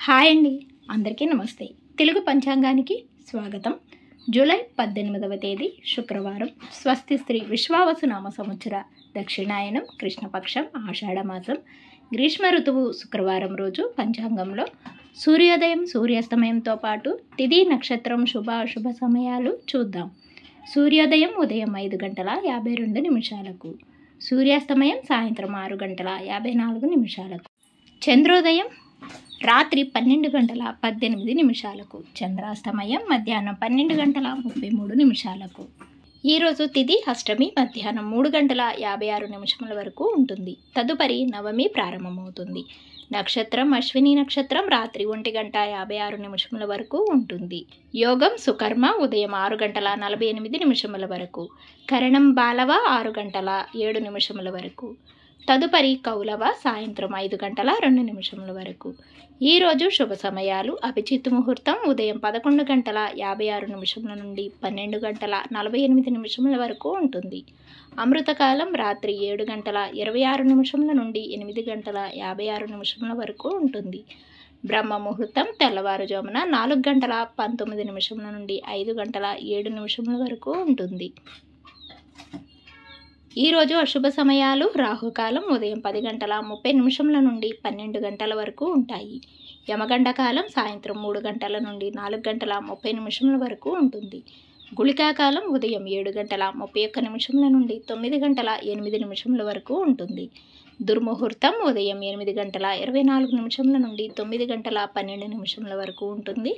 Hi అండి, అందరికీ నమస్తే. తెలుగు పంచాంగానికి స్వాగతం. జూలై 18వ తేదీ శుక్రవారం. స్వస్తి శ్రీ విశ్వావసునామ సంవత్సర దక్షిణాయనం కృష్ణపక్షం ఆషాఢమాసం గ్రీష్మ ఋతువు శుక్రవారం రోజు పంచాంగంలో సూర్యోదయం సూర్యాస్తమయంతో పాటు తిథి నక్షత్రం శుభ సమయాలు చూద్దాం. సూర్యోదయం ఉదయం 5:52 సూర్యాస్తమయం సాయంత్రం 6:54. చంద్రోదయం రాత్రి 12:18. చంద్రాస్తమయం మధ్యాహ్నం 12:33. ఈరోజు తిథి అష్టమి మధ్యాహ్నం 3:56 వరకు ఉంటుంది. తదుపరి నవమి ప్రారంభమవుతుంది. నక్షత్రం అశ్విని నక్షత్రం రాత్రి 1:56 వరకు ఉంటుంది. యోగం సుకర్మ ఉదయం 6:48 వరకు. కరణం బాలవ 6:07 వరకు. తదుపరి కౌలవ సాయంత్రం 5:02 వరకు. ఈరోజు శుభ సమయాలు అభిజిత్ ముహూర్తం ఉదయం 11:56 నుండి 12:48 వరకు ఉంటుంది. అమృతకాలం రాత్రి 7:26 నుండి 8:56 వరకు ఉంటుంది. బ్రహ్మ ముహూర్తం తెల్లవారుజామున 4:19 నుండి 5:07 వరకు ఉంటుంది. ఈరోజు అశుభ సమయాలు రాహుకాలం ఉదయం 10:30 నుండి 12 వరకు ఉంటాయి. యమగండ కాలం సాయంత్రం 3 నుండి 4:30 వరకు ఉంటుంది. గుళికాకాలం ఉదయం 7:31 నుండి 9:08 వరకు ఉంటుంది. దుర్ముహూర్తం ఉదయం 8:24 నుండి 9:12 వరకు ఉంటుంది.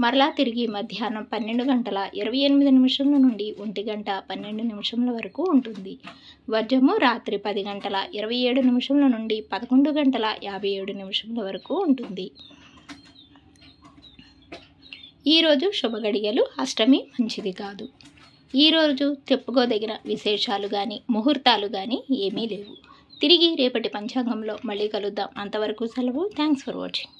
మరలా తిరిగి మధ్యాహ్నం 12:28 నుండి 1:12 వరకు ఉంటుంది. వర్జము రాత్రి 10:27 నుండి 11:57 వరకు ఉంటుంది. ఈరోజు శుభగడియలు అష్టమి మంచిది కాదు. ఈరోజు చెప్పుకోదగిన విశేషాలు కానీ ముహూర్తాలు కానీ ఏమీ లేవు. తిరిగి రేపటి పంచాంగంలో మళ్ళీ కలుద్దాం. అంతవరకు సెలవు. Thanks for watching.